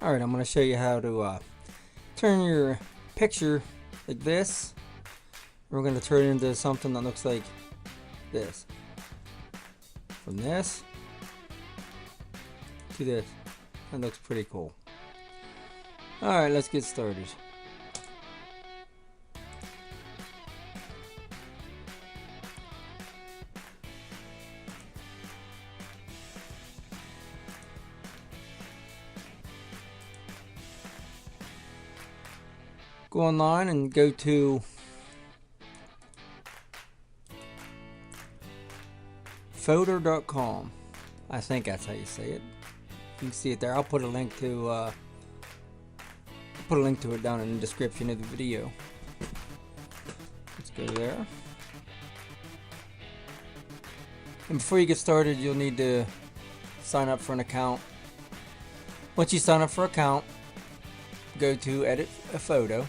Alright, I'm going to show you how to turn your picture like this. We're going to turn it into something that looks like this. From this to this. That looks pretty cool. Alright, let's get started. Go online and go to photo.com. I think that's how you say it. You can see it there. I'll put a link to it down in the description of the video. Let's go there. And before you get started, you'll need to sign up for an account. Once you sign up for an account, go to edit a photo.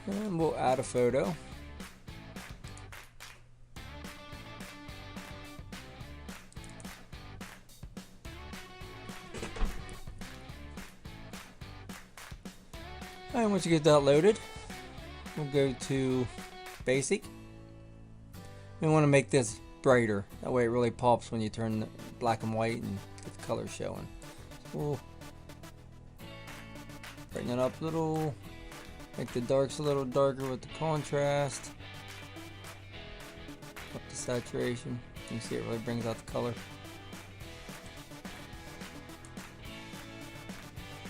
And we'll add a photo. And once you get that loaded, we'll go to basic. We want to make this brighter. That way it really pops when you turn the black and white and get the color showing. So we'll brighten it up a little. Make the darks a little darker with the contrast. Up the saturation. You can see it really brings out the color.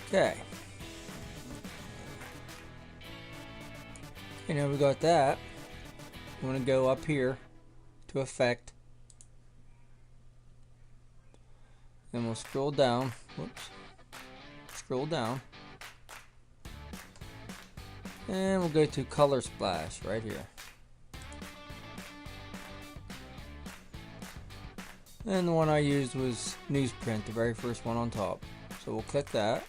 Okay. Okay, now we got that. We want to go up here to effect. Then we'll scroll down. Whoops. Scroll down. And we'll go to color splash right here. And the one I used was newsprint, the very first one on top. So we'll click that.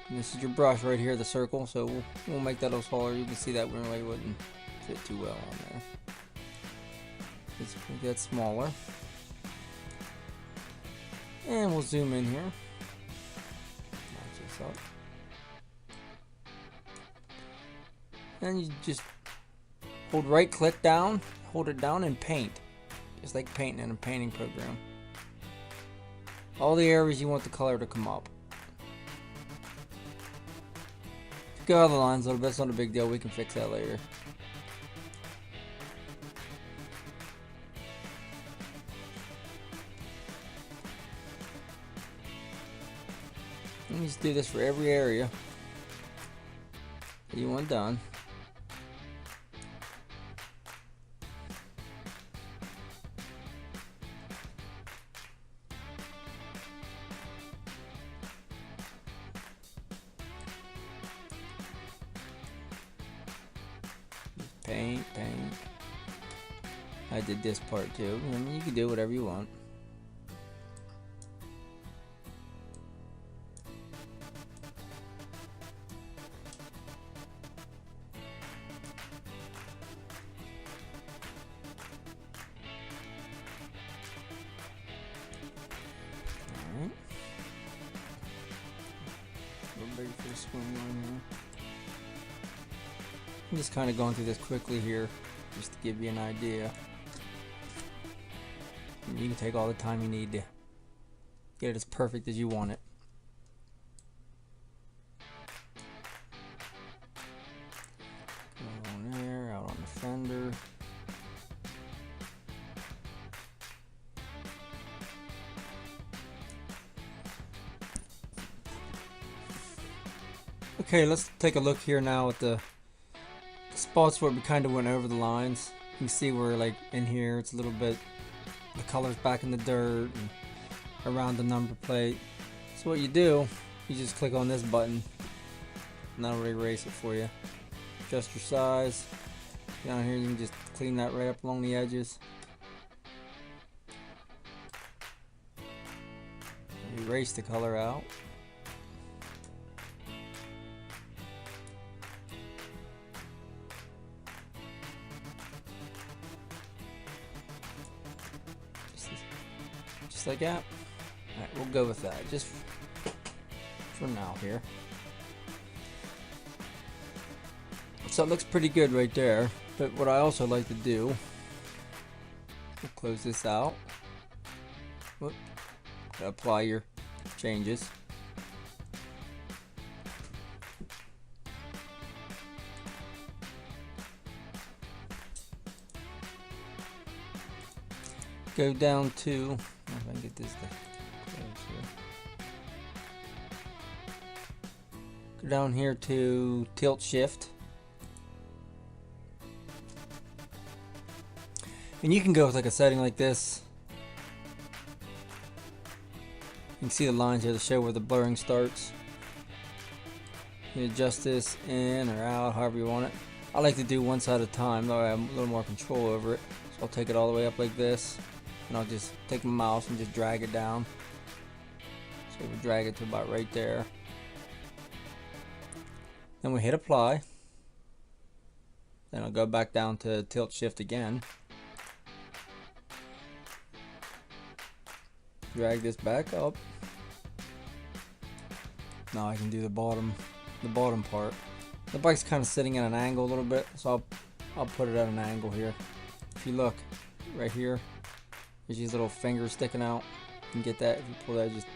And this is your brush right here, the circle. So we'll make that a little smaller. You can see that really wouldn't fit too well on there. Let's make that smaller. And we'll zoom in here. Match this up. And you just hold right click down, hold it down and paint. Just like painting in a painting program. All the areas you want the color to come up. Go out of the lines a little bit, it's not a big deal, we can fix that later. And you just do this for every area that you want done. Paint. I did this part too. I mean, you can do whatever you want. Alright. A little bigger for the swim line here. I'm just kind of going through this quickly here, just to give you an idea. And you can take all the time you need to get it as perfect as you want it. Go on there, out on the fender. Okay, let's take a look here now at the spots where we kind of went over the lines. You can see where, like, in here it's a little bit, the color's back in the dirt and around the number plate. So what you do, you just click on this button and that'll erase it for you. Adjust your size. Down here you can just clean that right up along the edges. Erase the color out. Just like that. Alright, we'll go with that just for now here. So it looks pretty good right there, but what I also like to do, we'll close this out. Whoop. Apply your changes. Go down to, if I can get this to close here. Go down here to tilt shift. And you can go with like a setting like this. You can see the lines here to show where the blurring starts. You adjust this in or out, however you want it. I like to do one side at a time, though I have a little more control over it. So I'll take it all the way up like this. And I'll just take my mouse and just drag it down. So we drag it to about right there. Then we hit apply. Then I'll go back down to tilt shift again. Drag this back up. Now I can do the bottom part. The bike's kind of sitting at an angle a little bit, so I'll put it at an angle here. If you look right here, there's these little fingers sticking out. You can get that if you pull that, just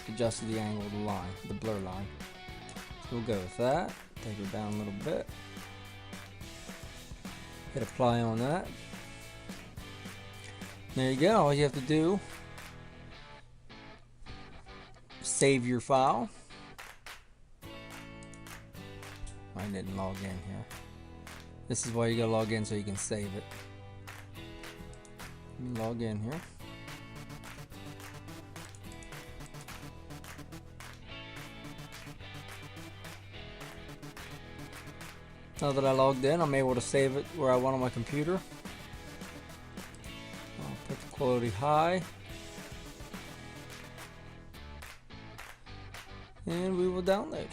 adjust the angle of the line, the blur line. So we'll go with that. Take it down a little bit. Hit apply on that. There you go. All you have to do, save your file. I didn't log in here. This is why you gotta log in, so you can save it. Let me log in here. Now that I logged in, I'm able to save it where I want on my computer. I'll put the quality high. And we will download.